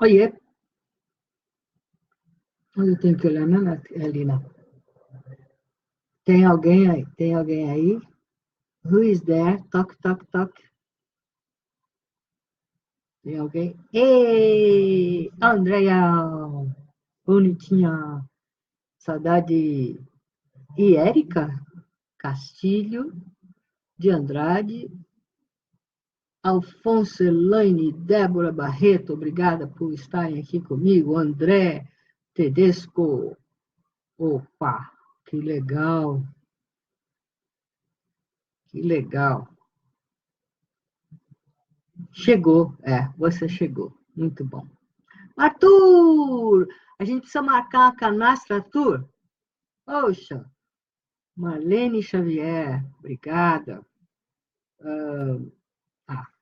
Oiê, eu tenho que olhar mesmo, Alina. Tem alguém aí? Tem alguém aí? Who is there? Toque, toque, toque. Tem alguém? Ei, Andréia! Bonitinha. Saudade. E Érica Castilho de Andrade. Alfonso, Elaine, Débora Barreto, obrigada por estarem aqui comigo. André Tedesco. Opa, que legal. Que legal. Chegou, você chegou. Muito bom. Arthur! A gente precisa marcar a canastra, Arthur? Poxa, Marlene Xavier, obrigada.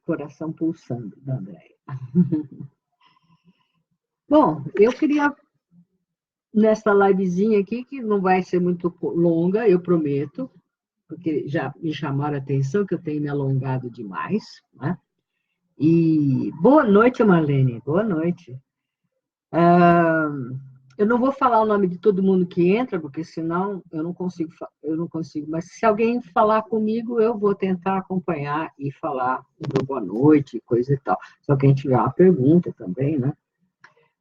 Coração pulsando, da Andréia. Bom, eu queria, nessa livezinha aqui, que não vai ser muito longa, eu prometo, porque já me chamaram a atenção que eu tenho me alongado demais, né? E boa noite, Marlene, boa noite. Eu não vou falar o nome de todo mundo que entra, porque senão eu não consigo. Mas se alguém falar comigo, eu vou tentar acompanhar e falar o meu boa noite, coisa e tal. Se alguém tiver uma pergunta também, né?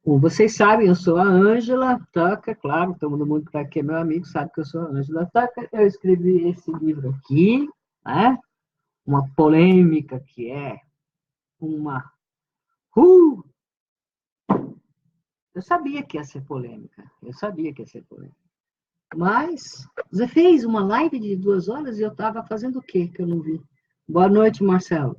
Como vocês sabem, eu sou a Ângela Tucker, claro, todo mundo que está aqui é meu amigo, sabe que eu sou a Ângela Tucker. Eu escrevi esse livro aqui, né? Uma polêmica que é uma... Eu sabia que ia ser polêmica, Mas você fez uma live de 2 horas e eu estava fazendo o quê que eu não vi? Boa noite, Marcelo.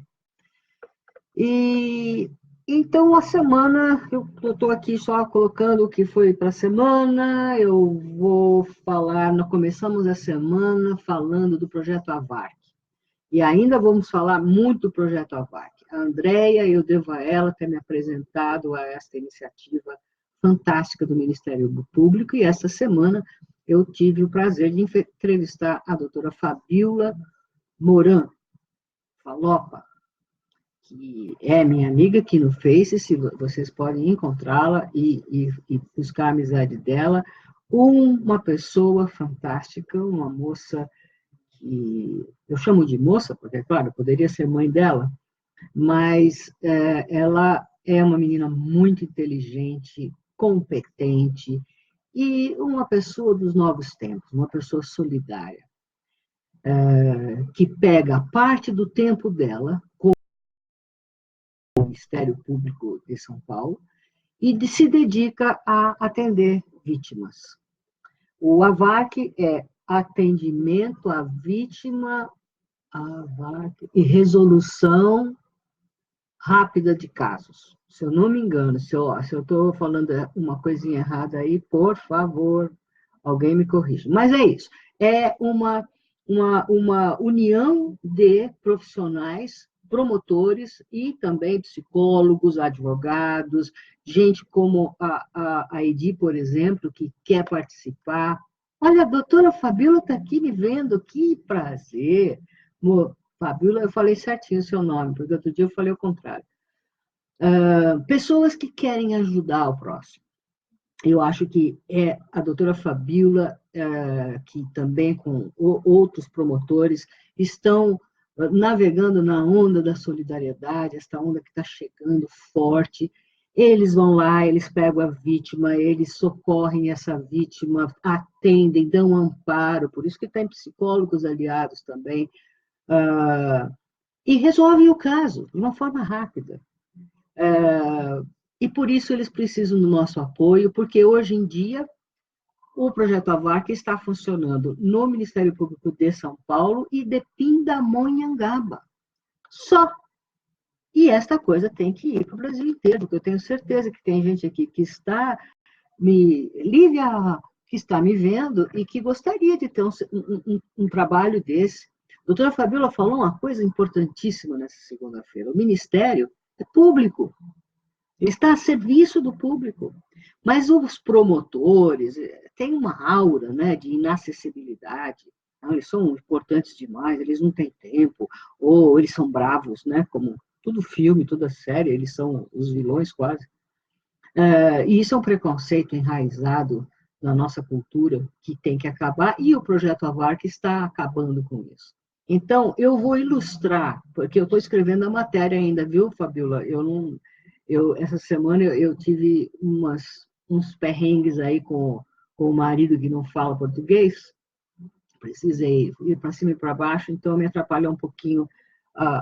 E então a semana, eu estou aqui só colocando o que foi para a semana, eu vou falar, nós começamos a semana falando do projeto AVARC. E ainda vamos falar muito do projeto AVARC. A Andréia, eu devo a ela ter me apresentado a esta iniciativa fantástica do Ministério Público, e essa semana eu tive o prazer de entrevistar a doutora Fabíola Moran Falopa, que é minha amiga aqui no Face, se vocês podem encontrá-la e buscar a amizade dela, uma pessoa fantástica, uma moça que eu chamo de moça, porque, claro, poderia ser mãe dela, mas ela é uma menina muito inteligente, competente e uma pessoa dos novos tempos, uma pessoa solidária, que pega parte do tempo dela com o Ministério Público de São Paulo e se dedica a atender vítimas. O AVAC é atendimento à vítima, AVAC, e resolução rápida de casos. Se eu não me engano, se eu estou falando uma coisinha errada aí, por favor, alguém me corrija. Mas é isso. É uma união de profissionais, promotores e também psicólogos, advogados, gente como a Edi, por exemplo, que quer participar. Olha, a doutora Fabíola está aqui me vendo, que prazer. Fabíola, eu falei certinho o seu nome, porque outro dia eu falei o contrário. Pessoas que querem ajudar o próximo. Eu acho que a doutora Fabíola, que também com outros promotores, estão navegando na onda da solidariedade, esta onda que está chegando forte. Eles vão lá, eles pegam a vítima, eles socorrem essa vítima, atendem, dão amparo, por isso que tem psicólogos aliados também, e resolvem o caso de uma forma rápida. E por isso eles precisam do nosso apoio, porque hoje em dia o projeto AVARC está funcionando no Ministério Público de São Paulo e de Pindamonhangaba. Só. E esta coisa tem que ir para o Brasil inteiro, porque eu tenho certeza que tem gente aqui que está Lívia, que está me vendo e que gostaria de ter um trabalho desse. A doutora Fabíola falou uma coisa importantíssima nessa segunda-feira. O Ministério é público. Ele está a serviço do público. Mas os promotores têm uma aura, né, de inacessibilidade. Não, eles são importantes demais, eles não têm tempo, ou eles são bravos, né, como todo filme, toda série, eles são os vilões quase. E isso é um preconceito enraizado na nossa cultura que tem que acabar, e o projeto Avarc está acabando com isso. Então, eu vou ilustrar, porque eu estou escrevendo a matéria ainda, viu, Fabiola? Essa semana eu tive uns perrengues aí com o marido que não fala português, precisei ir para cima e para baixo, então me atrapalhou um pouquinho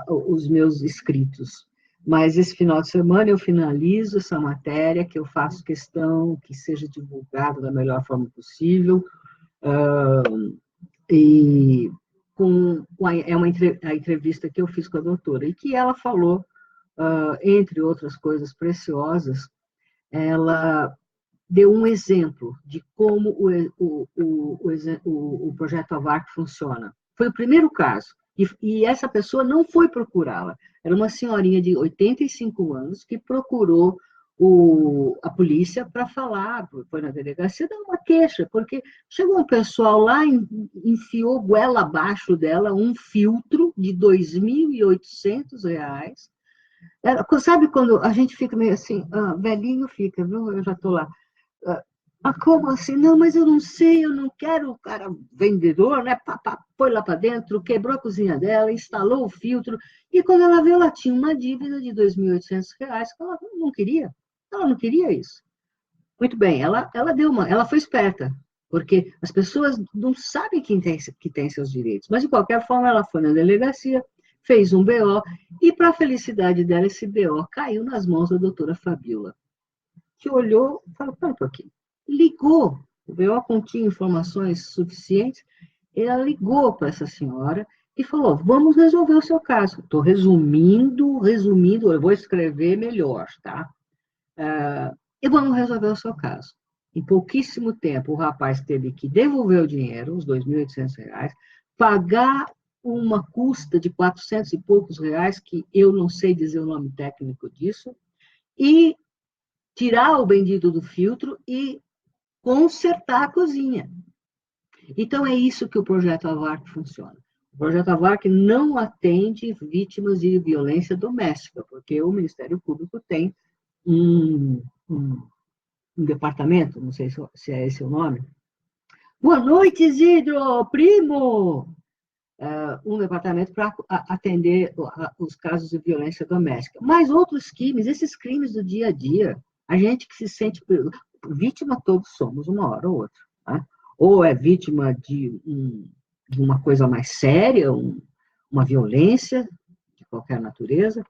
os meus escritos. Mas esse final de semana eu finalizo essa matéria, que eu faço questão que seja divulgada da melhor forma possível, e a entrevista que eu fiz com a doutora, e que ela falou, entre outras coisas preciosas, ela deu um exemplo de como o projeto AVAC funciona. Foi o primeiro caso, e essa pessoa não foi procurá-la. Era uma senhorinha de 85 anos que procurou a polícia para falar, foi na delegacia dar uma queixa, porque chegou um pessoal lá, enfiou goela abaixo dela um filtro de R$ 2.800. Sabe quando a gente fica meio assim, velhinho fica, viu? Eu já estou lá. Como assim? Não, mas eu não sei, eu não quero. O cara vendedor, né? Foi lá para dentro, quebrou a cozinha dela, instalou o filtro, e quando ela viu, ela tinha uma dívida de R$ 2.800 que ela não queria. Ela não queria isso. Muito bem, ela foi esperta, porque as pessoas não sabem que tem seus direitos, mas de qualquer forma ela foi na delegacia, fez um BO, e para a felicidade dela, esse BO caiu nas mãos da doutora Fabiola, que olhou e falou, para um pouquinho, ligou, o BO continha informações suficientes, ela ligou para essa senhora e falou, vamos resolver o seu caso. Estou resumindo, eu vou escrever melhor, tá? E vamos resolver o seu caso. Em pouquíssimo tempo, o rapaz teve que devolver o dinheiro, os R$ 2.800, pagar uma custa de 400 e poucos reais, que eu não sei dizer o nome técnico disso, e tirar o bendito do filtro e consertar a cozinha. Então, é isso que o Projeto AVARC funciona. O Projeto AVARC não atende vítimas de violência doméstica, porque o Ministério Público tem um, um, um departamento, não sei se é esse o nome. Boa noite, Isidro, primo! Um departamento para atender os casos de violência doméstica. Mas outros crimes, esses crimes do dia a dia, a gente que se sente vítima, todos somos, uma hora ou outra. Tá? Ou é vítima de uma coisa mais séria, uma violência de qualquer natureza,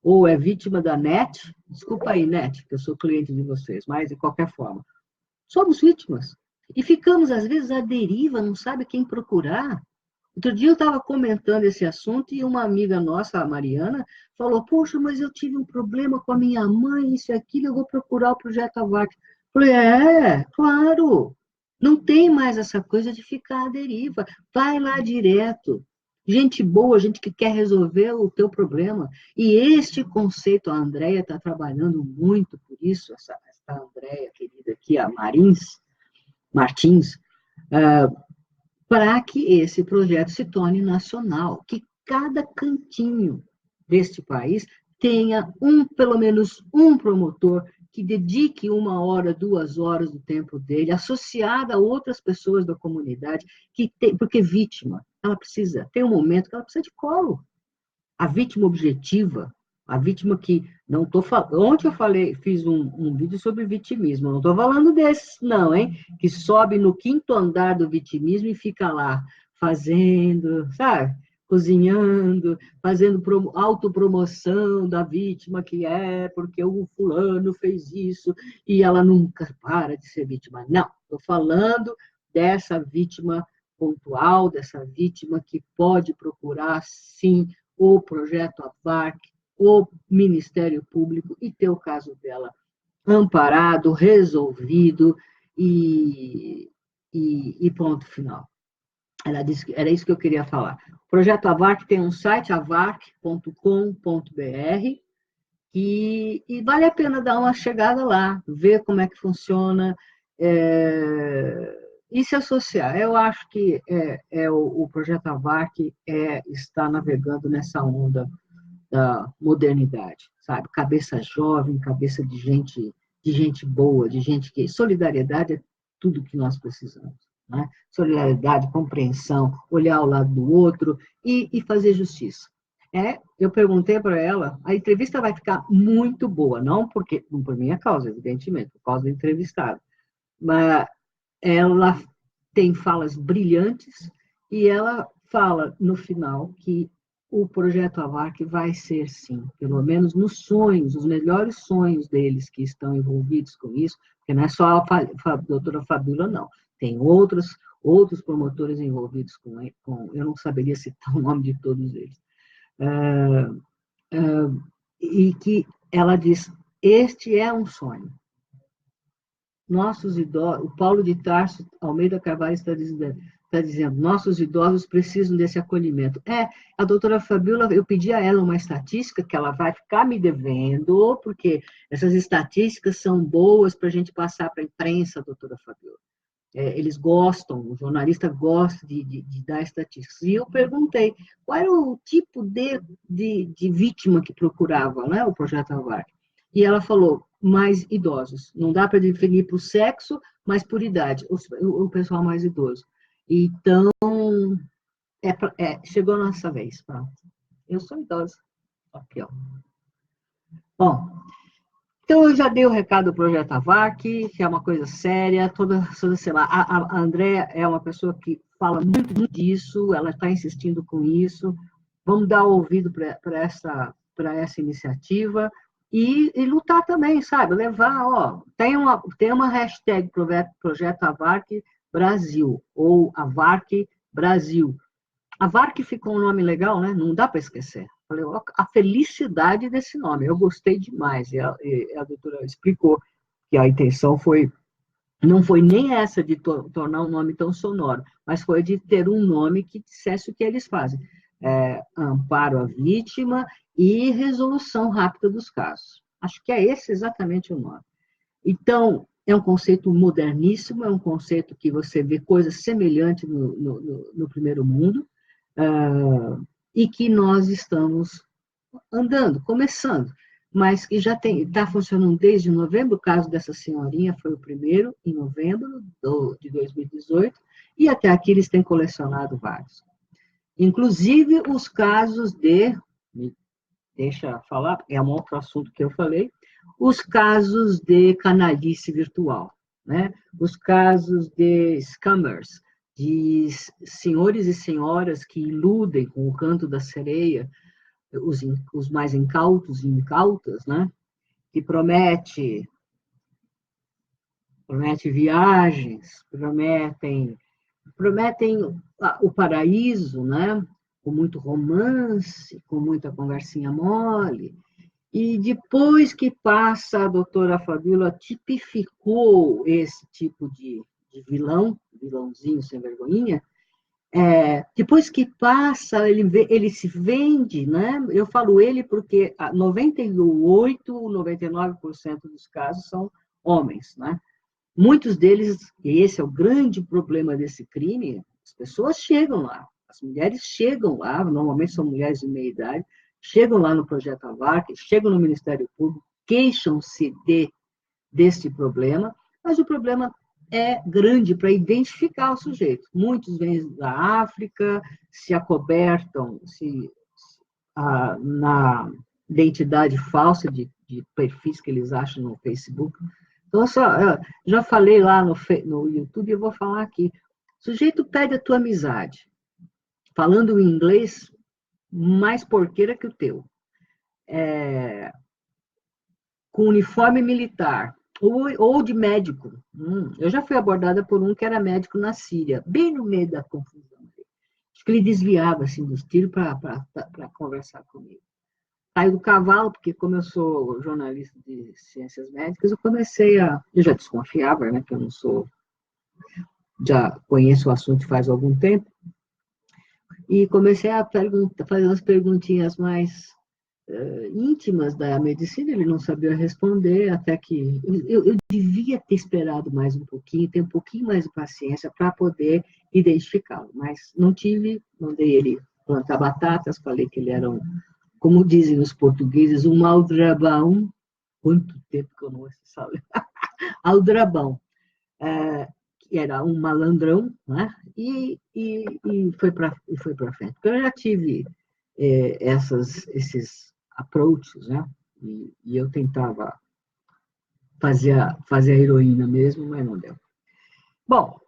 ou é vítima da net, desculpa aí, net, que eu sou cliente de vocês, mas de qualquer forma, somos vítimas. E ficamos, às vezes, à deriva, não sabe quem procurar. Outro dia eu estava comentando esse assunto e uma amiga nossa, a Mariana, falou, poxa, mas eu tive um problema com a minha mãe, isso e aquilo, eu vou procurar o Projeto AVAC. Falei, claro, não tem mais essa coisa de ficar à deriva, vai lá direto. Gente boa, gente que quer resolver o teu problema. E este conceito, a Andréia está trabalhando muito por isso, essa Andréia querida aqui, a Martins, para que esse projeto se torne nacional, que cada cantinho deste país tenha pelo menos um promotor que dedique 1 hora, 2 horas do tempo dele, associada a outras pessoas da comunidade, porque vítima, ela precisa, tem um momento que ela precisa de colo. A vítima objetiva, a vítima que não estou falando. Ontem eu fiz um vídeo sobre vitimismo, não estou falando desses, não, hein? Que sobe no 5º andar do vitimismo e fica lá fazendo, sabe? Cozinhando, fazendo autopromoção da vítima que porque o fulano fez isso e ela nunca para de ser vítima. Não, estou falando dessa vítima pontual, dessa vítima que pode procurar, sim, o projeto AVARC, o Ministério Público e ter o caso dela amparado, resolvido e ponto final. Ela disse que era isso que eu queria falar. O projeto AVARC tem um site, avarc.com.br, e vale a pena dar uma chegada lá, ver como é que funciona, e se associar. Eu acho que o projeto AVARC está navegando nessa onda da modernidade, sabe? Cabeça jovem, cabeça de gente de gente boa, de gente que... Solidariedade é tudo que nós precisamos, né? Solidariedade, compreensão, olhar ao lado do outro e fazer justiça. Eu perguntei para ela, a entrevista vai ficar muito boa, não por minha causa, evidentemente, por causa do entrevistado, mas ela tem falas brilhantes e ela fala no final que o projeto AVARC vai ser, sim, pelo menos nos sonhos, os melhores sonhos deles que estão envolvidos com isso, porque não é só a doutora Fabíola, não. Tem outros promotores envolvidos eu não saberia citar o nome de todos eles. E que ela diz, este é um sonho. Nossos idosos, o Paulo de Tarso Almeida Carvalho está dizendo, nossos idosos precisam desse acolhimento. A doutora Fabíola, eu pedi a ela uma estatística que ela vai ficar me devendo, porque essas estatísticas são boas para a gente passar para a imprensa, doutora Fabíola. Eles gostam, o jornalista gosta de dar estatísticas. E eu perguntei qual era o tipo de vítima que procurava, né, o Projeto AVARC. E ela falou, mais idosos. Não dá para definir por sexo, mas por idade, o pessoal mais idoso. Então, chegou a nossa vez. Pronto. Eu sou idosa. Aqui, ó. Bom, então eu já dei o recado do Projeto AVARC, que é uma coisa séria, toda semana. A Andréa é uma pessoa que fala muito disso, ela está insistindo com isso. Vamos dar ouvido para essa iniciativa. E lutar também, sabe? Levar, tem uma hashtag Projeto AVARC Brasil, ou AVARC Brasil. AVARC ficou um nome legal, né? Não dá para esquecer. Falei, a felicidade desse nome, eu gostei demais. E a doutora explicou que a intenção não foi nem essa de tornar um nome tão sonoro, mas foi de ter um nome que dissesse o que eles fazem. Amparo à vítima e resolução rápida dos casos. Acho que é esse exatamente o nome. Então, é um conceito moderníssimo, é um conceito que você vê coisas semelhantes no primeiro mundo, e que nós estamos andando, começando, mas que já está funcionando desde novembro. O caso dessa senhorinha foi o primeiro, em novembro de 2018, e até aqui eles têm colecionado vários. Inclusive os casos deixa eu falar, é um outro assunto que eu falei, os casos de canalice virtual, né? Os casos de scammers, de senhores e senhoras que iludem com o canto da sereia, os mais incautos e incautas, né? Que prometem viagens, prometem o paraíso, né? Com muito romance, com muita conversinha mole. E depois que passa, a doutora Fabíola tipificou esse tipo de vilãozinho sem vergonhinha. Depois que passa, ele se vende, né? Eu falo ele porque 98%, 99% dos casos são homens, né? Muitos deles, e esse é o grande problema desse crime, as pessoas chegam lá, as mulheres chegam lá, normalmente são mulheres de meia idade, chegam lá no Projeto AVARC, chegam no Ministério Público, queixam-se desse problema, mas o problema é grande para identificar o sujeito. Muitos vêm da África, se acobertam na identidade falsa de perfis que eles acham no Facebook. Então, eu já falei lá no YouTube, eu vou falar aqui. O sujeito pede a tua amizade, falando em inglês mais porqueira que o teu, com uniforme militar, ou de médico. Eu já fui abordada por um que era médico na Síria, bem no meio da confusão. Acho que ele desviava assim, dos tiros para conversar comigo. Saio do cavalo, porque como eu sou jornalista de ciências médicas, eu já desconfiava, né, que eu não sou, já conheço o assunto faz algum tempo, e comecei a fazer umas perguntinhas mais íntimas da medicina, ele não sabia responder, até que eu devia ter esperado mais um pouquinho, ter um pouquinho mais de paciência para poder identificá-lo, mas não tive, mandei ele plantar batatas, falei que ele era como dizem os portugueses, um aldrabão, quanto tempo que eu não ouço essa Aldrabão, que era um malandrão, né? E foi para frente. Porque eu já tive esses approaches, né? E eu tentava fazer a heroína mesmo, mas não deu. Bom,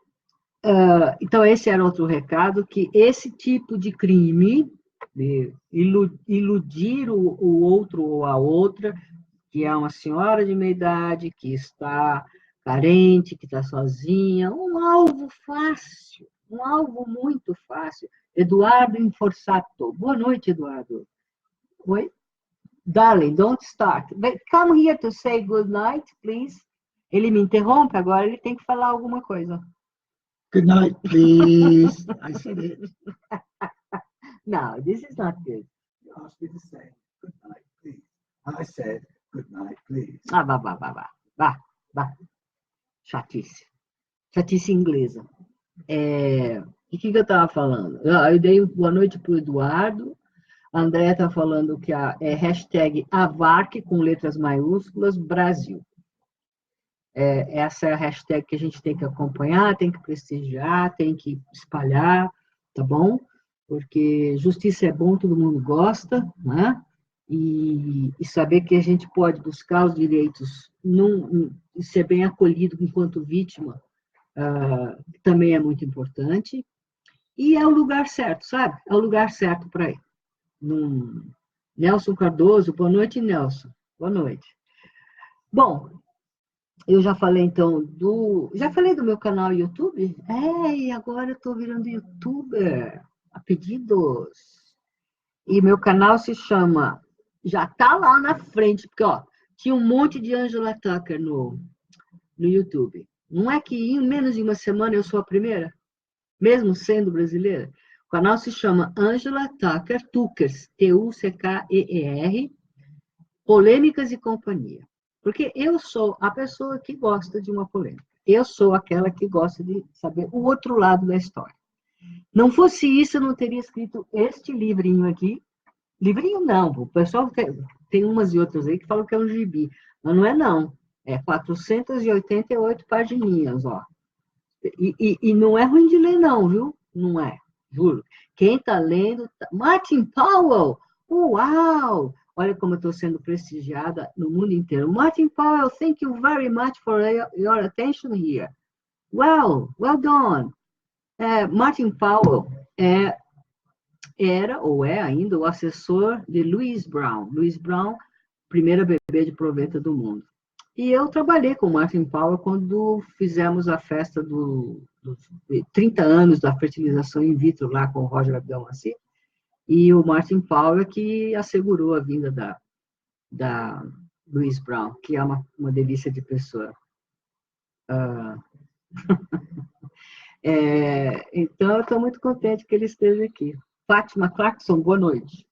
então esse era outro recado, que esse tipo de crime, de iludir o outro ou a outra, que é uma senhora de meia idade, que está carente, que está sozinha, um alvo fácil, um alvo muito fácil. Eduardo Inforsato. Boa noite, Eduardo. Oi? Darling, don't start. But come here to say good night, please. Ele me interrompe agora, ele tem que falar alguma coisa. Good night, please. I said it. No, this is not good. You asked me to say good night, please. I said good night, please. Vá. Chatice. Chatice inglesa. E o que eu estava falando? Eu dei boa noite para o Eduardo. A Andréa está falando que é hashtag AVARC, com letras maiúsculas, Brasil. Essa é a hashtag que a gente tem que acompanhar, tem que prestigiar, tem que espalhar, tá bom? Porque justiça é bom, todo mundo gosta, né? E saber que a gente pode buscar os direitos e ser bem acolhido enquanto vítima também é muito importante. E é o lugar certo, sabe? É o lugar certo para ir. Nelson Cardoso, boa noite, Nelson. Boa noite. Bom, eu já falei, então, Já falei do meu canal YouTube? E agora eu estou virando youtuber, a pedidos. E meu canal se chama... Já está lá na frente, porque, ó, tinha um monte de Angela Tucker no YouTube. Não é que em menos de uma semana eu sou a primeira? Mesmo sendo brasileira? O canal se chama Angela Tucker, Tuckers, Tucker, Polêmicas e Companhia. Porque eu sou a pessoa que gosta de uma polêmica. Eu sou aquela que gosta de saber o outro lado da história. Não fosse isso, eu não teria escrito este livrinho aqui. Livrinho não, o pessoal tem umas e outras aí que falam que é um gibi. Mas não é não. É 488 pagininhas, ó. E não é ruim de ler não, viu? Não é, juro. Quem está lendo... Martin Powell! Uau! Olha como eu estou sendo prestigiada no mundo inteiro. Martin Powell, thank you very much for your attention here. Well done. Martin Powell era ou é ainda o assessor de Louis Brown. Louis Brown, primeira bebê de proveta do mundo. E eu trabalhei com o Martin Powell quando fizemos a festa dos 30 anos da fertilização in vitro lá com o Roger Abdelmaci. E o Martin Powell é que assegurou a vinda da Louise Brown, que é uma delícia de pessoa. Então, eu estou muito contente que ele esteja aqui. Fátima Clarkson, boa noite.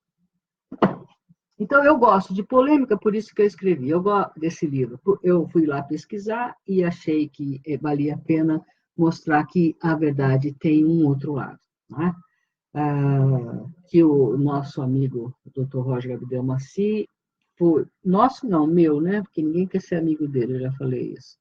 Então, eu gosto de polêmica, por isso que eu escrevi. Eu gosto desse livro. Eu fui lá pesquisar e achei que valia a pena mostrar que a verdade tem um outro lado, né? Que o nosso amigo, o Dr. Roger Abdelmaci, nosso não, meu, né? Porque ninguém quer ser amigo dele, eu já falei isso.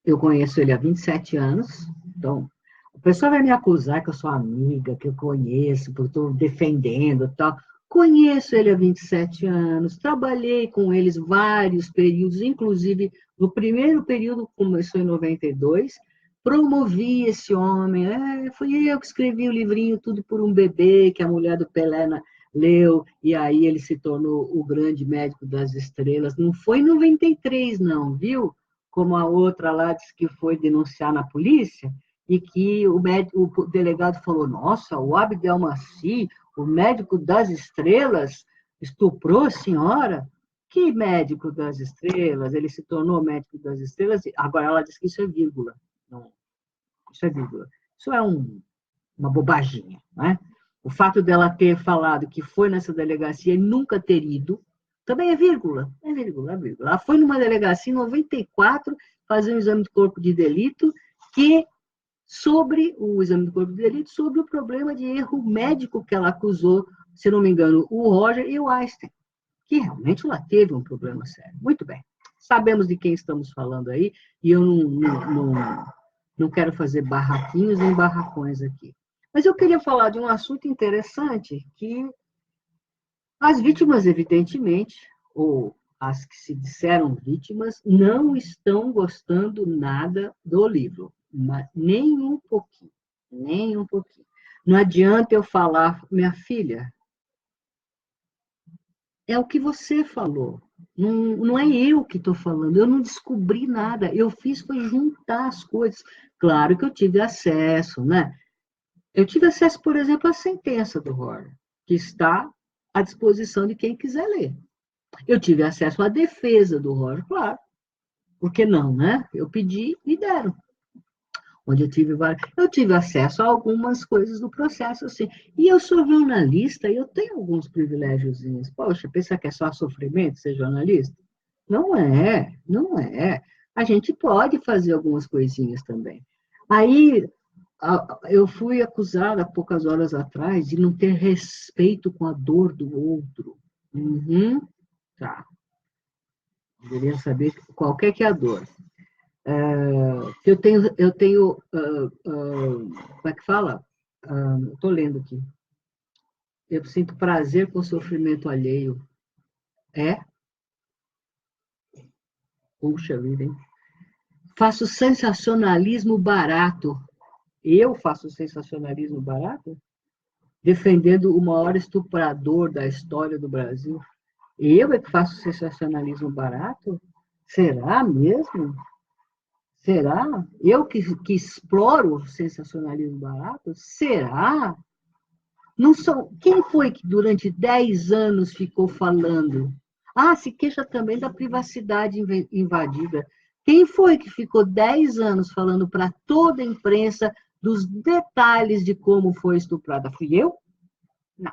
Eu conheço ele há 27 anos, então, o pessoal vai me acusar que eu sou amiga, que eu conheço, porque estou defendendo e tal. Conheço ele há 27 anos, trabalhei com eles vários períodos, inclusive no primeiro período, começou em 92, promovi esse homem, fui eu que escrevi o livrinho Tudo por um Bebê, que a mulher do Pelé leu, e aí ele se tornou o grande médico das estrelas. Não foi em 93, não, viu? Como a outra lá disse que foi denunciar na polícia, e que o delegado falou, nossa, o Abdelmaci, o médico das estrelas, estuprou a senhora? Que médico das estrelas? Ele se tornou médico das estrelas, agora ela diz que isso é vírgula. Não, isso é vírgula. Isso é uma bobaginha, né? O fato dela ter falado que foi nessa delegacia e nunca ter ido, também é vírgula. É vírgula, é vírgula. Ela foi numa delegacia em 94 fazer um exame de corpo de delito sobre o exame de corpo de delito, sobre o problema de erro médico que ela acusou, se não me engano, o Roger e o Einstein. que realmente ela teve um problema sério. Muito bem. Sabemos de quem estamos falando aí, e eu não quero fazer barraquinhos nem barracões aqui. Mas eu queria falar de um assunto interessante, que as vítimas, evidentemente, ou as que se disseram vítimas, não estão gostando nada do livro, mas nem um pouquinho, nem um pouquinho. Não adianta eu falar, minha filha, é o que você falou. Não é eu que estou falando, eu não descobri nada, eu fiz foi juntar as coisas. Claro que eu tive acesso, né? Eu tive acesso, por exemplo, à sentença do Horner, que está à disposição de quem quiser ler. Eu tive acesso à defesa do Horner, claro, por que não, né? Eu pedi e deram. Onde eu tive acesso a algumas coisas do processo, assim. E eu sou jornalista e eu tenho alguns privilégiozinhos. Poxa, pensa que é só sofrimento ser jornalista? Não é, não é. A gente pode fazer algumas coisinhas também. Aí, eu fui acusada, há poucas horas atrás, de não ter respeito com a dor do outro. Uhum, tá. Deveria saber qual que é a dor. Como é que fala? Estou lendo aqui. Eu sinto prazer com o sofrimento alheio. É? Puxa vida, hein? Faço sensacionalismo barato. Eu faço sensacionalismo barato? Defendendo o maior estuprador da história do Brasil. Eu é que faço sensacionalismo barato? Será mesmo? Será? Eu que exploro o sensacionalismo barato? Será? Não são. Quem foi que durante 10 anos ficou falando? Ah, se queixa também da privacidade invadida. Quem foi que ficou 10 anos falando para toda a imprensa dos detalhes de como foi estuprada? Fui eu? Não.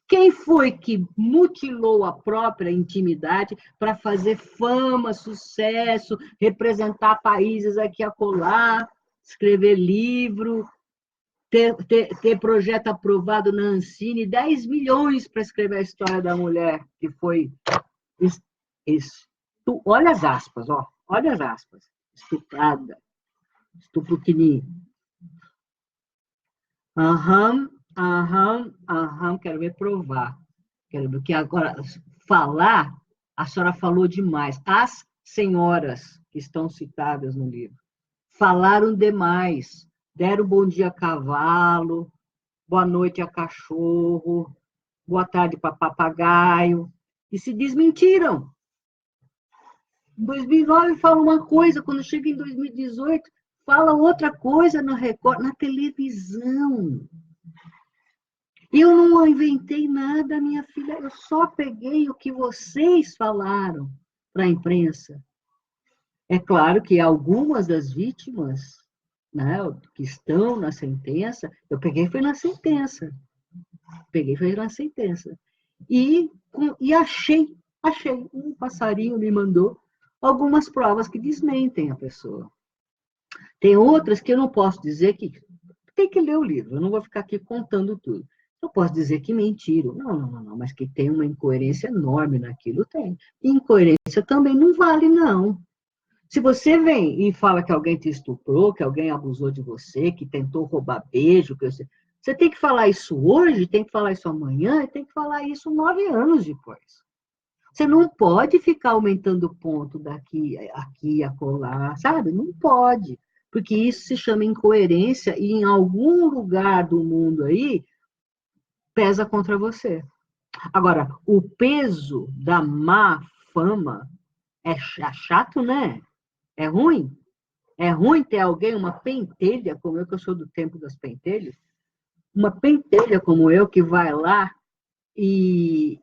Quem foi que mutilou a própria intimidade para fazer fama, sucesso, representar países aqui e acolá, escrever livro, ter projeto aprovado na Ancine, 10 milhões para escrever a história da mulher que foi. Olha as aspas, ó, olha as aspas. Estuprada, estupro que nem. Aham, aham, aham, quero ver provar. Quero ver, porque agora, falar, a senhora falou demais. As senhoras que estão citadas no livro falaram demais. Deram bom dia a cavalo, boa noite a cachorro, boa tarde para papagaio, e se desmentiram. Em 2009 fala uma coisa, quando chega em 2018, fala outra coisa no Record, na televisão. Eu não inventei nada, minha filha, eu só peguei o que vocês falaram para a imprensa. É claro que algumas das vítimas, né, que estão na sentença, eu peguei foi na sentença. Peguei foi na sentença. E achei, um passarinho me mandou algumas provas que desmentem a pessoa. Tem outras que eu não posso dizer que tem que ler o livro, eu não vou ficar aqui contando tudo. Eu posso dizer que mentiram. Não, mas que tem uma incoerência enorme naquilo, tem. E incoerência também não vale, não. Se você vem e fala que alguém te estuprou, que alguém abusou de você, que tentou roubar beijo, você tem que falar isso hoje, tem que falar isso amanhã, e tem que falar isso 9 anos depois. Você não pode ficar aumentando o ponto daqui, aqui, acolá, sabe? Não pode, porque isso se chama incoerência e em algum lugar do mundo aí pesa contra você. Agora, o peso da má fama é chato, né? É ruim. É ruim ter alguém, uma pentelha, como eu, que eu sou do tempo das pentelhas, uma pentelha como eu, que vai lá e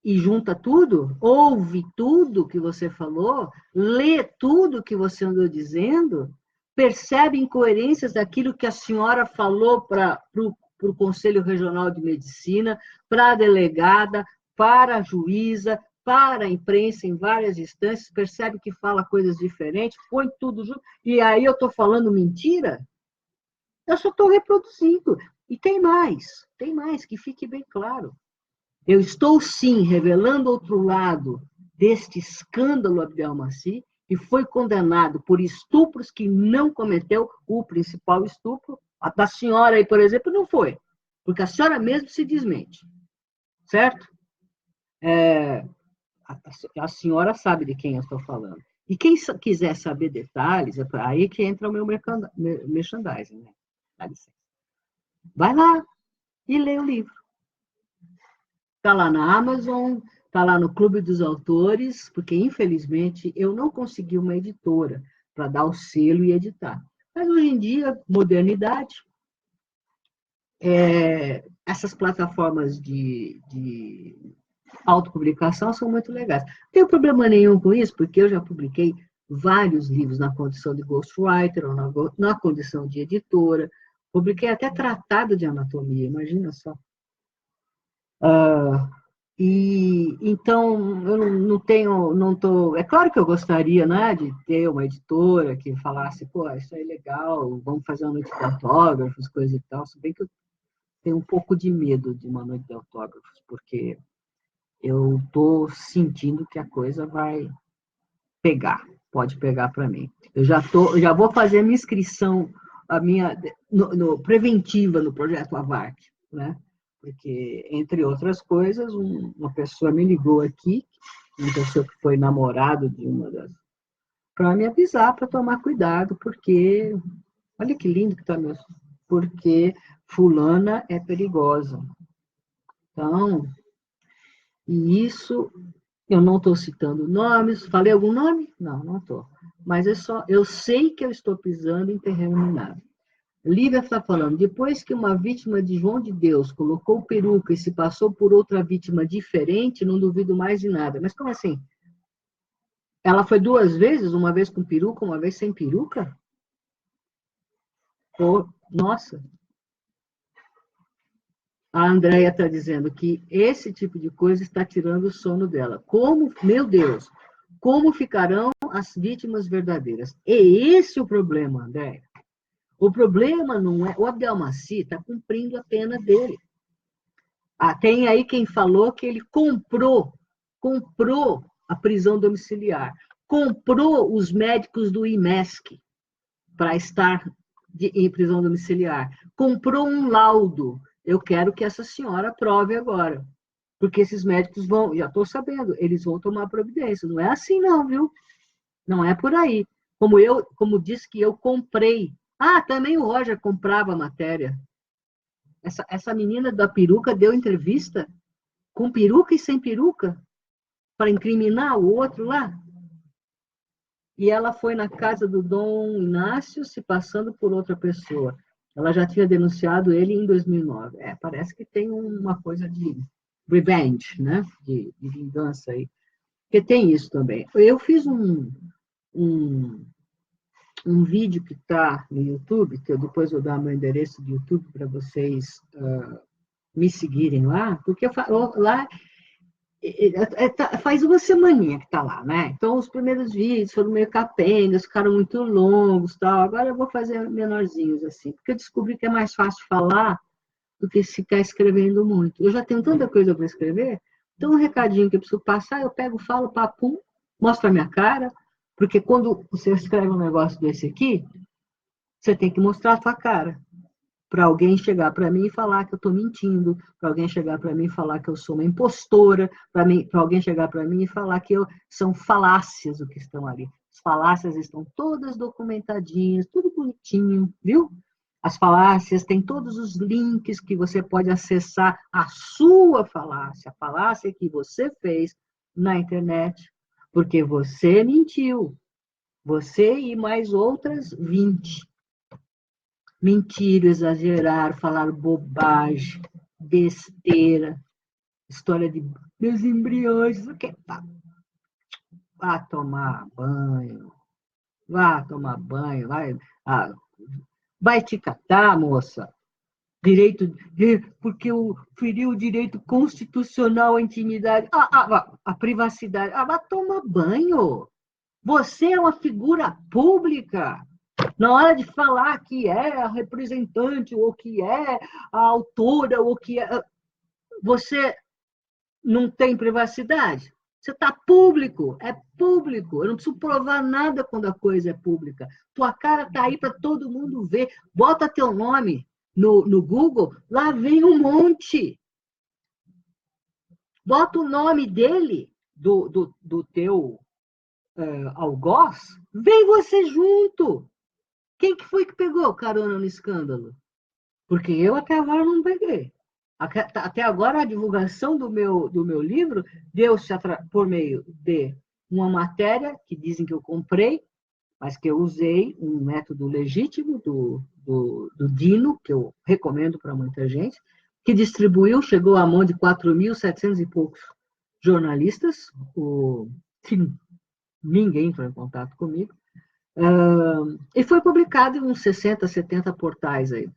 junta tudo, ouve tudo que você falou, lê tudo que você andou dizendo, percebe incoerências daquilo que a senhora falou para o Conselho Regional de Medicina, para a delegada, para a juíza, para a imprensa em várias instâncias, percebe que fala coisas diferentes, põe tudo junto, e aí eu estou falando mentira? Eu só estou reproduzindo. E tem mais, que fique bem claro. Eu estou, sim, revelando outro lado deste escândalo Abdelmaci, que foi condenado por estupros que não cometeu, o principal estupro. A da senhora aí, por exemplo, não foi, porque a senhora mesmo se desmente, certo? A senhora sabe de quem eu estou falando. E quem quiser saber detalhes, é aí que entra o meu merchandising, né? Dá licença. Vai lá e lê o livro. Está lá na Amazon, está lá no Clube dos Autores, porque, infelizmente, eu não consegui uma editora para dar o selo e editar. Mas, hoje em dia, modernidade, essas plataformas de autopublicação são muito legais. Não tenho problema nenhum com isso, porque eu já publiquei vários livros na condição de ghostwriter ou na condição de editora. Publiquei até tratado de anatomia, imagina só. E então eu não tenho, não tô. É claro que eu gostaria, né, de ter uma editora que falasse, pô, isso é legal, vamos fazer uma noite de autógrafos, coisa e tal. Se bem que eu tenho um pouco de medo de uma noite de autógrafos, porque eu estou sentindo que a coisa vai pegar, pode pegar para mim. Já vou fazer a minha inscrição, a minha preventiva no projeto AVARC, né? Porque, entre outras coisas, uma pessoa me ligou aqui, uma pessoa que foi namorado de uma das, para me avisar para tomar cuidado, porque olha que lindo que está meu, porque fulana é perigosa. Então, e isso, eu não estou citando nomes. Falei algum nome? Não, não estou. Mas eu sei que eu estou pisando em terreno minado. Lívia está falando, depois que uma vítima de João de Deus colocou peruca e se passou por outra vítima diferente, não duvido mais de nada. Mas como assim? Ela foi duas vezes, uma vez com peruca, uma vez sem peruca? Oh, nossa. A Andrea está dizendo que esse tipo de coisa está tirando o sono dela. Como, meu Deus, como ficarão as vítimas verdadeiras? É esse o problema, Andrea. O problema não é... O Abdelmaci está cumprindo a pena dele. Tem aí quem falou que ele comprou a prisão domiciliar, comprou os médicos do IMESC para estar em prisão domiciliar, comprou um laudo. Eu quero que essa senhora prove agora, porque esses médicos vão, já estou sabendo, eles vão tomar providência. Não é assim não, viu? Não é por aí. Como disse que eu comprei. Também o Roger comprava a matéria. Essa menina da peruca deu entrevista com peruca e sem peruca para incriminar o outro lá. E ela foi na casa do Dom Inácio se passando por outra pessoa. Ela já tinha denunciado ele em 2009. Parece que tem uma coisa de revenge, né? De vingança aí. Porque tem isso também. Eu fiz um vídeo que está no YouTube, que eu depois vou dar meu endereço de YouTube para vocês me seguirem lá, porque lá faz uma semaninha que está lá, né? Então, os primeiros vídeos foram meio capengas, ficaram muito longos, tal. Agora eu vou fazer menorzinhos, assim, porque eu descobri que é mais fácil falar do que ficar escrevendo muito. Eu já tenho tanta coisa para escrever, então um recadinho que eu preciso passar, eu pego, falo, papum, mostro a minha cara, porque quando você escreve um negócio desse aqui, você tem que mostrar a sua cara para alguém chegar para mim e falar que eu estou mentindo, para alguém chegar para mim e falar que eu sou uma impostora, para alguém chegar para mim e falar que são falácias o que estão ali. As falácias estão todas documentadinhas, tudo bonitinho, viu? As falácias têm todos os links que você pode acessar a sua falácia, a falácia que você fez na internet, porque você mentiu. Você e mais outras 20. Mentir, exagerar, falar bobagem, besteira, história de meus embriões, o que? Vá tomar banho, vai te catar, moça. Porque feriu o direito constitucional à intimidade, a privacidade. Vá tomar banho. Você é uma figura pública. Na hora de falar que é a representante, ou que é a autora, ou que é. Você não tem privacidade? Você está público, é público. Eu não preciso provar nada quando a coisa é pública. Tua cara está aí para todo mundo ver. Bota teu nome no Google, lá vem um monte. Bota o nome dele, do teu algoz, vem você junto. Quem que foi que pegou carona no escândalo? Porque eu até agora não peguei. Até agora, a divulgação do meu livro deu-se por meio de uma matéria que dizem que eu comprei, mas que eu usei um método legítimo do Dino, que eu recomendo para muita gente, que distribuiu, chegou à mão de 4.700 e poucos jornalistas, ninguém entrou em contato comigo, e foi publicado em uns 60, 70 portais aí,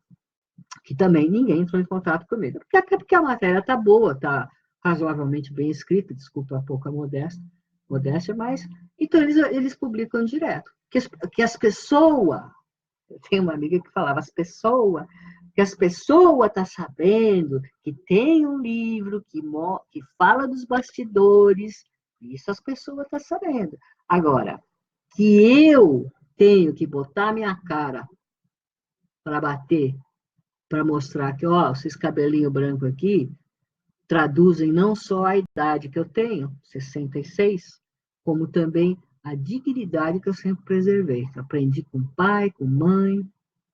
que também ninguém entrou em contato comigo. Até porque a matéria está boa, está razoavelmente bem escrita, desculpa a pouca modéstia, mas então eles publicam direto. Que as pessoas, tem uma amiga que falava, que as pessoas estão sabendo que tem um livro que fala dos bastidores, isso as pessoas estão sabendo. Agora, que eu tenho que botar minha cara para bater, para mostrar que, ó, esses cabelinhos brancos aqui traduzem não só a idade que eu tenho, 66, como também a dignidade que eu sempre preservei. Que aprendi com pai, com mãe,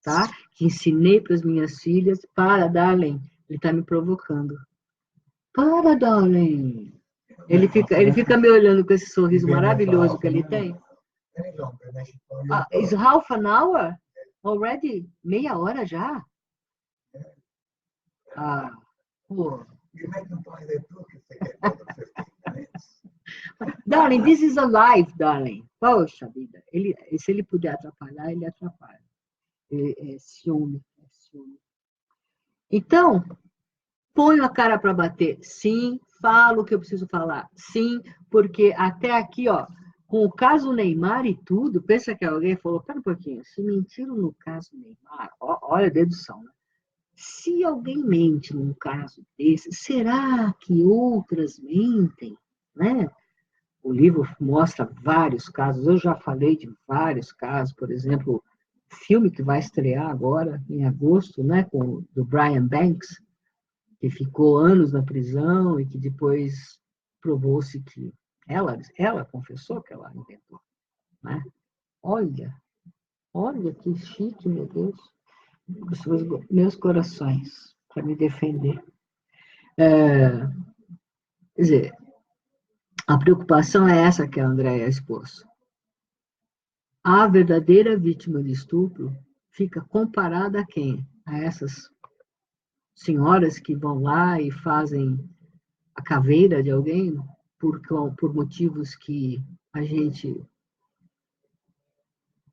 tá? Que ensinei para as minhas filhas. Para, Darling, ele está me provocando. Para, Darling. Ele fica me olhando com esse sorriso maravilhoso que ele tem. Is half an hour already? Meia hora já? Pô. Darling, this is a live, darling. Poxa vida. Se ele puder atrapalhar, ele atrapalha. É ciúme. Então, ponho a cara para bater, sim. Falo o que eu preciso falar, sim. Porque até aqui, ó, com o caso Neymar e tudo, pensa que alguém falou, pera um pouquinho, se mentiram no caso Neymar, olha a dedução, né? Se alguém mente num caso desse, será que outras mentem? Né? O livro mostra vários casos, eu já falei de vários casos, por exemplo, o filme que vai estrear agora, em agosto, né, do Brian Banks, que ficou anos na prisão e que depois provou-se que ela confessou que ela inventou. Né? Olha que chique, meu Deus, os meus corações para me defender. Quer dizer, a preocupação é essa que a Andréia expôs. A verdadeira vítima de estupro fica comparada a quem? A essas senhoras que vão lá e fazem a caveira de alguém por motivos que a gente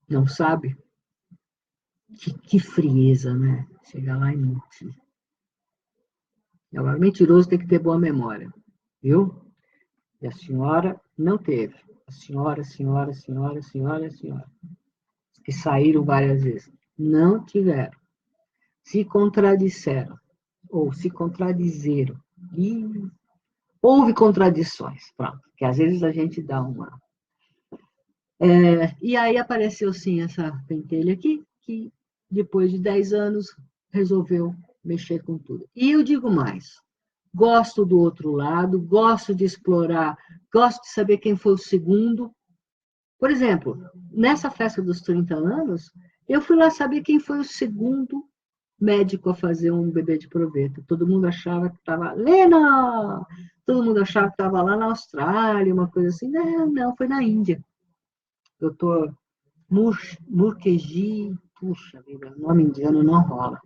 não sabe. Que frieza, né? Chegar lá e mentir. Agora, mentiroso tem que ter boa memória, viu? E a senhora não teve. A senhora. Que saíram várias vezes. Não tiveram. Se contradisseram. Ou se contradizeram. E houve contradições. Pronto. Que às vezes a gente dá uma. E aí apareceu, sim, essa pentelha aqui, que depois de 10 anos resolveu mexer com tudo. E eu digo mais. Gosto do outro lado, gosto de explorar, gosto de saber quem foi o segundo. Por exemplo, nessa festa dos 30 anos, eu fui lá saber quem foi o segundo médico a fazer um bebê de proveta. Todo mundo achava que estava... Lena! Todo mundo achava que estava lá na Austrália, uma coisa assim. Não, foi na Índia. Doutor Mukherjee, puxa vida, nome indiano não rola.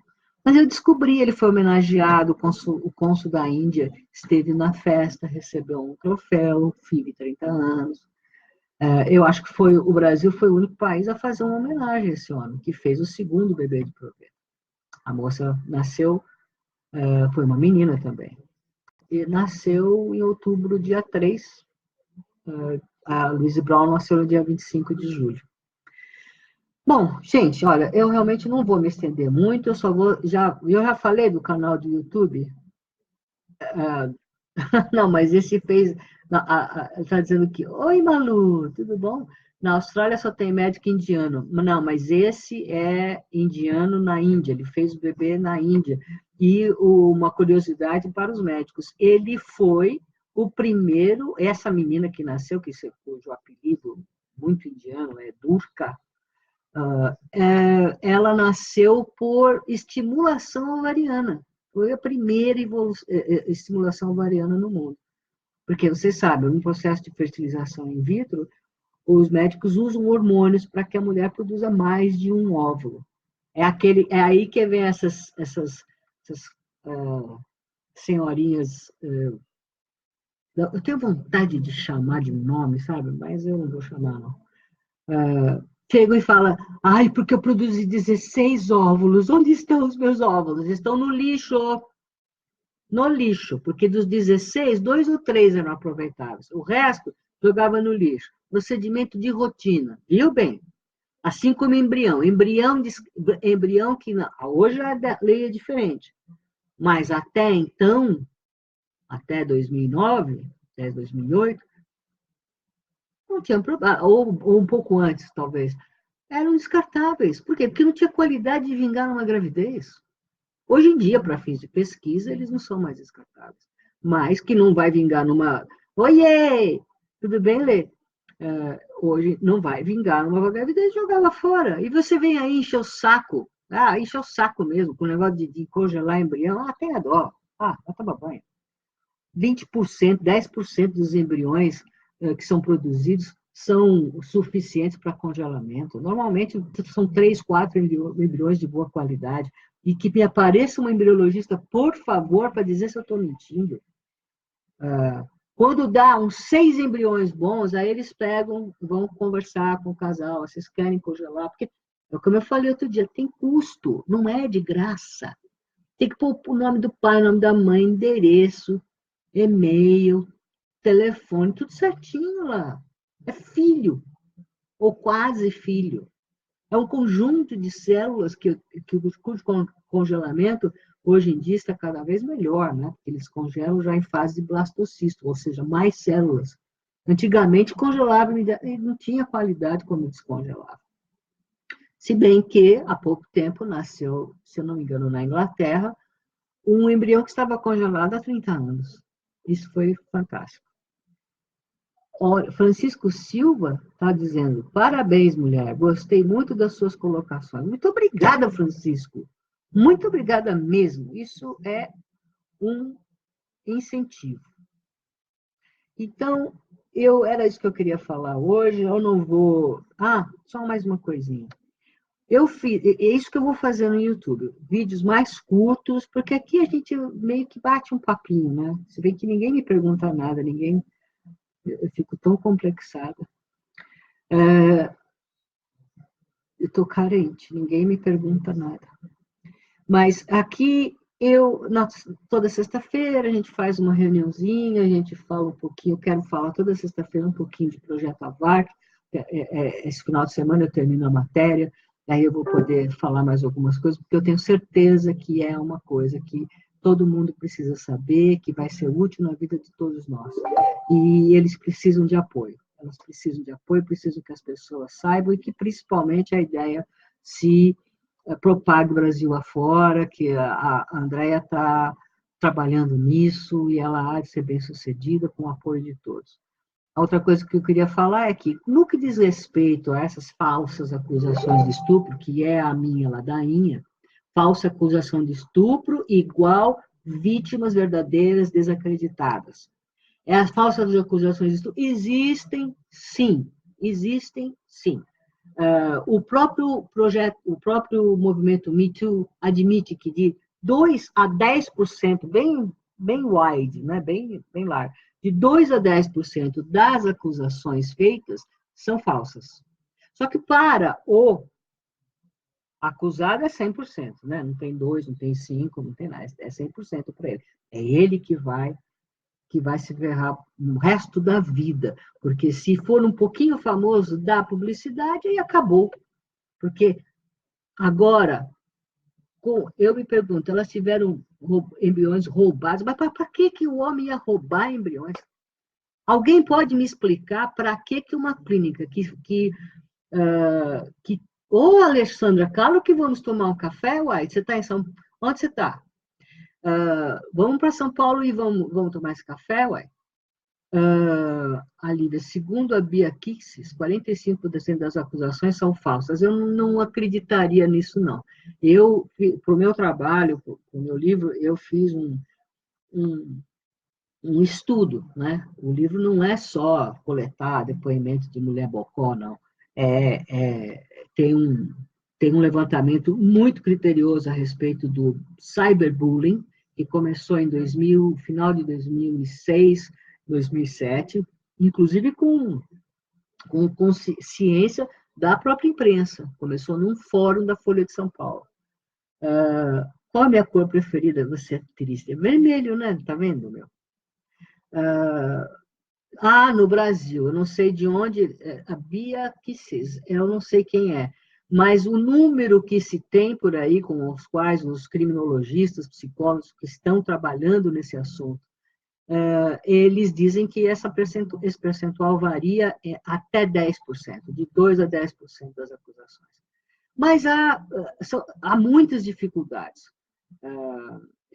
Mas eu descobri, ele foi homenageado, o cônsul da Índia esteve na festa, recebeu um troféu, filho de 30 anos. Eu acho que o Brasil foi o único país a fazer uma homenagem a esse homem, que fez o segundo bebê de proveta. A moça nasceu, foi uma menina também, e nasceu em outubro, dia 3. A Louise Brown nasceu no dia 25 de julho. Bom, gente, olha, eu realmente não vou me estender muito, eu já falei do canal do YouTube, Não, mas esse fez. Está dizendo que, oi, Malu, tudo bom? Na Austrália só tem médico indiano. Não, mas esse é indiano na Índia. Ele fez o bebê na Índia. E uma curiosidade para os médicos: ele foi o primeiro. Essa menina que nasceu, cujo apelido muito indiano é Durga, ela nasceu por estimulação ovariana. Foi a primeira estimulação ovariana no mundo. Porque você sabe, no processo de fertilização in vitro, os médicos usam hormônios para que a mulher produza mais de um óvulo. É aí que vem essas senhorinhas. Eu tenho vontade de chamar de nome, sabe? Mas eu não vou chamar, não. Chegam e falam, ai, porque eu produzi 16 óvulos. Onde estão os meus óvulos? Estão no lixo. No lixo, porque dos 16, 2 ou 3 eram aproveitáveis. O resto jogava no lixo. Procedimento de rotina, viu bem? Assim como embrião. Embrião que não, hoje a lei é diferente. Mas até então, até 2009, até 2008, não tinha problema, ou um pouco antes, talvez, eram descartáveis. Por quê? Porque não tinha qualidade de vingar numa gravidez. Hoje em dia, para fins de pesquisa, eles não são mais descartáveis. Mas que não vai vingar numa. Oiê! Tudo bem, Lê? Hoje não vai vingar numa gravidez e jogar lá fora. E você vem aí encher o saco. Encher o saco mesmo, com o negócio de congelar embrião. Tem a dó. Vai tomar banho. 20%, 10% dos embriões que são produzidos são suficientes para congelamento. Normalmente são 3, 4 embriões de boa qualidade. E que me apareça um embriologista, por favor, para dizer se eu estou mentindo. Quando dá uns 6 embriões bons, aí eles pegam, vão conversar com o casal, vocês querem congelar? Porque, como eu falei outro dia, tem custo, não é de graça. Tem que pôr o nome do pai, o nome da mãe, endereço, e-mail, telefone, tudo certinho lá. É filho, ou quase filho. É um conjunto de células cujo congelamento hoje em dia está cada vez melhor, né? Porque eles congelam já em fase de blastocisto, ou seja, mais células. Antigamente congelava e não tinha qualidade como descongelava. Se bem que há pouco tempo nasceu, se eu não me engano, na Inglaterra, um embrião que estava congelado há 30 anos. Isso foi fantástico. Francisco Silva está dizendo, parabéns, mulher, gostei muito das suas colocações. Muito obrigada, Francisco. Muito obrigada mesmo. Isso é um incentivo. Então, era isso que eu queria falar hoje. Eu não vou... só mais uma coisinha. É isso que eu vou fazer no YouTube. Vídeos mais curtos, porque aqui a gente meio que bate um papinho, né? Se bem que ninguém me pergunta nada, eu fico tão complexada. Eu estou carente, ninguém me pergunta nada. Mas aqui, toda sexta-feira, a gente faz uma reuniãozinha, a gente fala um pouquinho, eu quero falar toda sexta-feira um pouquinho de Projeto AVARC. Esse final de semana eu termino a matéria, aí eu vou poder falar mais algumas coisas, porque eu tenho certeza que é uma coisa que todo mundo precisa saber, que vai ser útil na vida de todos nós. E eles precisam de apoio. Elas precisam de apoio, precisam que as pessoas saibam e que, principalmente, a ideia se propague o Brasil afora, que a Andrea está trabalhando nisso e ela há de ser bem-sucedida com o apoio de todos. A outra coisa que eu queria falar é que, no que diz respeito a essas falsas acusações de estupro, que é a minha ladainha, falsa acusação de estupro igual vítimas verdadeiras desacreditadas. As falsas acusações de estupro existem, sim. Existem, sim. O próprio movimento Me Too admite que de 2 a 10%, bem wide, né? bem largo, de 2 a 10% das acusações feitas são falsas. Só que para o acusado é 100%, né? Não tem 2, não tem 5, não tem nada, é 100% para ele. É ele que vai se ferrar no resto da vida, porque se for um pouquinho famoso da publicidade, aí acabou. Porque agora, eu me pergunto, elas tiveram embriões roubados. Mas para que o homem ia roubar embriões? Alguém pode me explicar para que uma clínica que ô, Alexandra, claro que vamos tomar um café, uai, você está em São Paulo? Onde você está? Vamos para São Paulo e vamos tomar esse café, uai? A Lívia, segundo a Bia Kixis, 45% das acusações são falsas. Eu não acreditaria nisso, não. Para o meu trabalho, para o meu livro, eu fiz um estudo, né? O livro não é só coletar depoimentos de mulher bocó, não. Tem um levantamento muito criterioso a respeito do cyberbullying, que começou em final de 2006, 2007, inclusive com ciência da própria imprensa. Começou num fórum da Folha de São Paulo. Qual a minha cor preferida? Você é triste. É vermelho, né? Tá vendo, meu? No Brasil, eu não sei de onde, a Bia Kicis, eu não sei quem é, mas o número que se tem por aí, com os quais os criminologistas, psicólogos que estão trabalhando nesse assunto, eles dizem que esse percentual varia até 10%, de 2% a 10% das acusações. Mas há muitas dificuldades.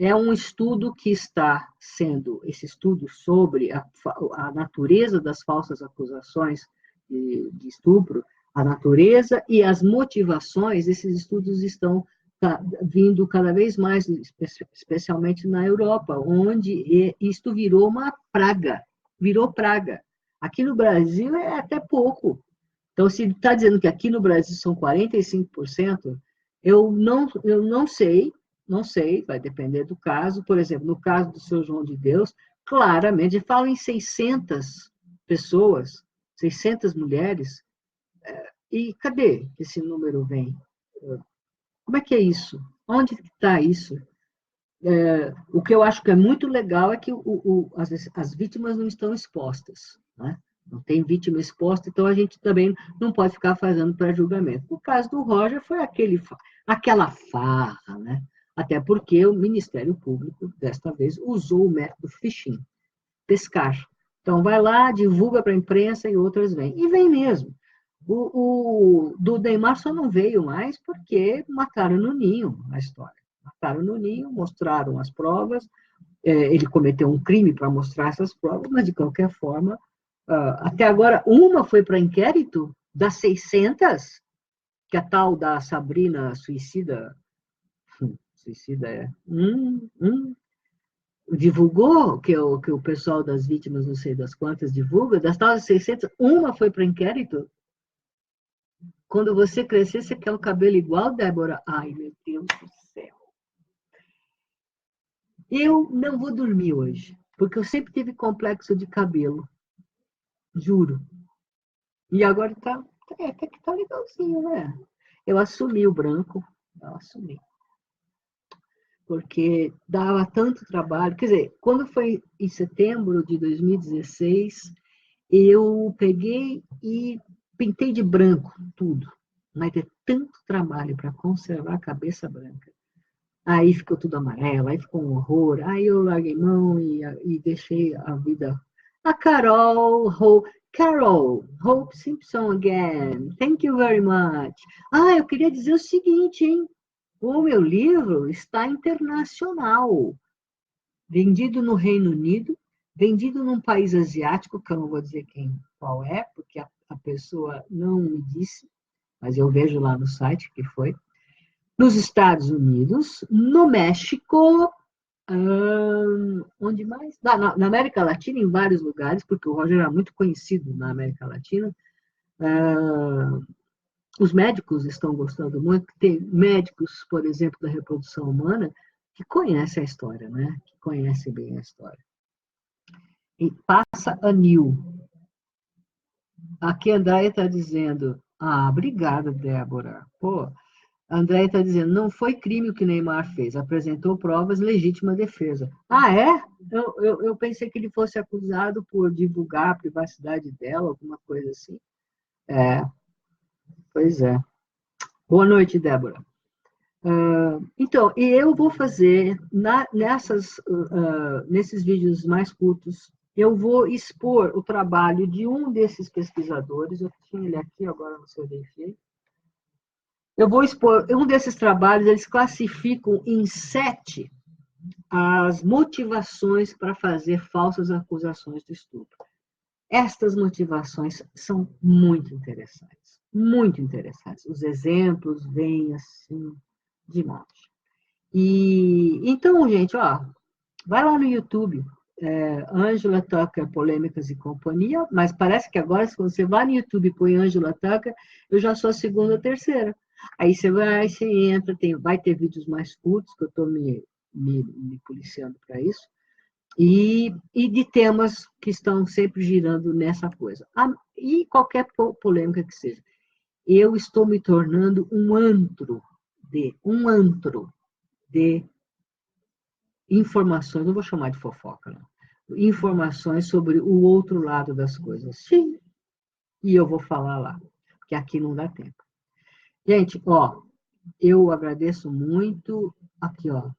É um estudo que está sendo, esse estudo sobre a natureza das falsas acusações de estupro, a natureza e as motivações, esses estudos estão vindo cada vez mais, especialmente na Europa, onde isto virou uma praga, virou praga. Aqui no Brasil é até pouco. Então, se está dizendo que aqui no Brasil são 45%, eu não sei, vai depender do caso. Por exemplo, no caso do seu João de Deus, claramente, fala em 600 pessoas, 600 mulheres, e cadê que esse número vem? Como é que é isso? Onde está isso? O que eu acho que é muito legal é que as vítimas não estão expostas, né? Não tem vítima exposta, então a gente também não pode ficar fazendo pré-julgamento. O caso do Roger foi aquela farra, né? Até porque o Ministério Público, desta vez, usou o método phishing, pescar. Então, vai lá, divulga para a imprensa e outras vêm. E vem mesmo. O do Neymar só não veio mais porque mataram no ninho a história. Mataram no ninho, mostraram as provas, ele cometeu um crime para mostrar essas provas, mas, de qualquer forma, até agora, uma foi para inquérito das 600, que a tal da Sabrina suicida divulgou, que o pessoal das vítimas, não sei das quantas, divulga, das tal 600, uma foi para inquérito. Quando você crescer, você quer o cabelo igual, Débora? Ai, meu Deus do céu. Eu não vou dormir hoje, porque eu sempre tive complexo de cabelo. Juro. E agora até que tá legalzinho, né? Eu assumi o branco, eu assumi. Porque dava tanto trabalho. Quer dizer, quando foi em setembro de 2016, eu peguei e pintei de branco tudo. Mas é tanto trabalho para conservar a cabeça branca. Aí ficou tudo amarelo, aí ficou um horror. Aí eu larguei mão e deixei a vida. A Carol Hope Simpson again. Thank you very much. Eu queria dizer o seguinte, hein? O meu livro está internacional. Vendido no Reino Unido, vendido num país asiático, que eu não vou dizer qual é, porque a pessoa não me disse, mas eu vejo lá no site que foi. Nos Estados Unidos, no México, onde mais? Na América Latina, em vários lugares, porque o Roger era muito conhecido na América Latina. Os médicos estão gostando muito, tem médicos, por exemplo, da reprodução humana, que conhecem a história, né? Que conhecem bem a história. E passa a Nil. Aqui a Andréia está dizendo, obrigada, Débora. Pô, a Andréia está dizendo, não foi crime o que Neymar fez, apresentou provas, legítima defesa. É? Eu pensei que ele fosse acusado por divulgar a privacidade dela, alguma coisa assim. Pois é. Boa noite, Débora. Então, e eu vou fazer, nesses vídeos mais curtos, eu vou expor o trabalho de um desses pesquisadores, eu tinha ele aqui, agora não sei onde ele. Eu vou expor um desses trabalhos, eles classificam em 7 as motivações para fazer falsas acusações de estupro. Estas motivações são muito interessantes, muito interessantes. Os exemplos vêm assim de monte. E então, gente, ó, vai lá no YouTube, Angela Tucker, Polêmicas e Companhia, mas parece que agora, se você vai no YouTube e põe Angela Tucker, eu já sou a segunda ou terceira. Aí você entra, vai ter vídeos mais curtos, que eu estou me policiando para isso, e de temas que estão sempre girando nessa coisa. E qualquer polêmica que seja. Eu estou me tornando um antro de informações, não vou chamar de fofoca, não. Informações sobre o outro lado das coisas. Sim, e eu vou falar lá, porque aqui não dá tempo. Gente, ó, eu agradeço muito, aqui, ó,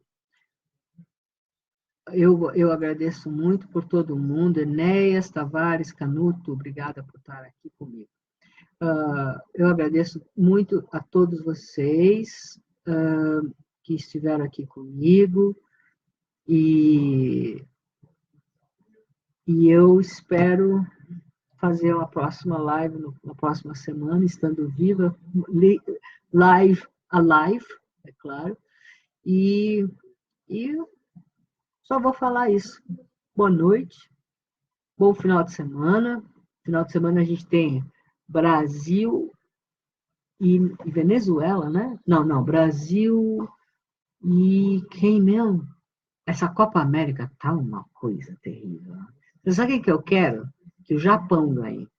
eu agradeço muito por todo mundo, Enéas, Tavares, Canuto, obrigada por estar aqui comigo. Eu agradeço muito a todos vocês que estiveram aqui comigo, e eu espero fazer uma próxima live na próxima semana, estando viva, alive, é claro, e só vou falar isso. Boa noite, bom final de semana. Final de semana a gente tem Brasil e Venezuela, né? Não, Brasil e quem mesmo? Essa Copa América tá uma coisa terrível. Você sabe o que eu quero? Que o Japão ganhe.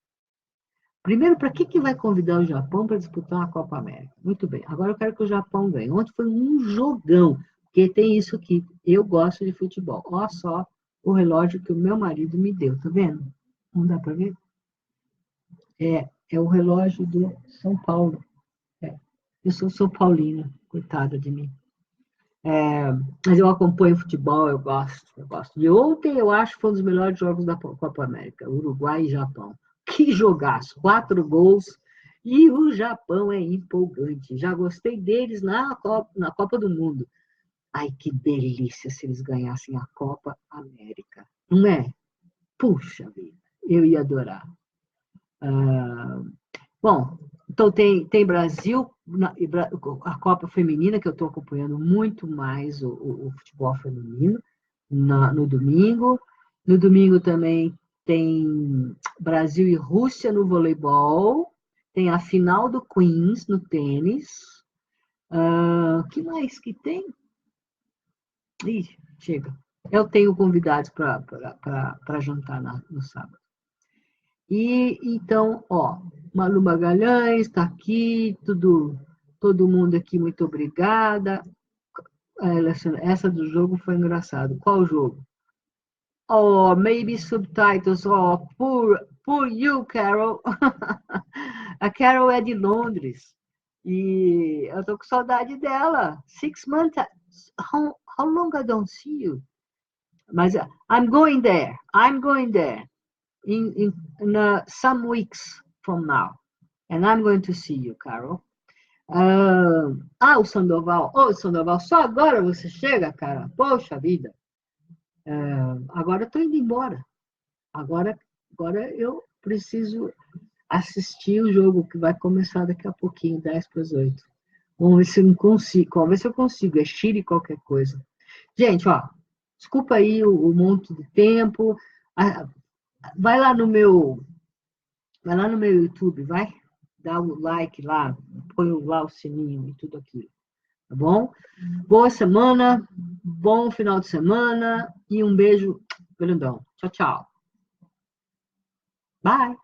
Primeiro, para que vai convidar o Japão para disputar a Copa América? Muito bem, agora eu quero que o Japão ganhe. Ontem foi um jogão, porque tem isso aqui. Eu gosto de futebol. Olha só o relógio que o meu marido me deu, tá vendo? Não dá para ver? É o relógio do São Paulo. Eu sou São Paulina, coitada de mim. Mas eu acompanho futebol, eu gosto. E ontem eu acho que foi um dos melhores jogos da Copa América, Uruguai e Japão. Que jogaço, 4 gols, e o Japão é empolgante. Já gostei deles na Copa do Mundo. Ai, que delícia se eles ganhassem a Copa América. Não é? Puxa vida, eu ia adorar. Bom, então tem Brasil, a Copa Feminina, que eu estou acompanhando muito mais o futebol feminino, no domingo. No domingo também tem Brasil e Rússia no voleibol, tem a final do Queens no tênis. O que mais que tem? Ih, chega. Eu tenho convidados para jantar no sábado. E então, ó, Malu Magalhães está aqui, todo mundo aqui, muito obrigada. Essa do jogo foi engraçado. Qual jogo? Oh, maybe subtitles. Oh, poor you, Carol. A Carol é de Londres. E eu tô com saudade dela. 6 months. How long I don't see you? Mas I'm going there. In some weeks from now. And I'm going to see you, Carol. O Sandoval. Ô, Sandoval, só agora você chega, cara? Poxa vida. Agora eu estou indo embora. Agora eu preciso assistir o jogo que vai começar daqui a pouquinho, 10 para as 8. Vamos ver se eu não consigo. Vamos ver se eu consigo. É Chile qualquer coisa. Gente, ó, desculpa aí o monte de tempo. Vai lá no meu YouTube, vai? Dá o like lá, põe lá o sininho e tudo aquilo. Tá bom? Boa semana, bom final de semana e um beijo grandão. Tchau, tchau. Bye.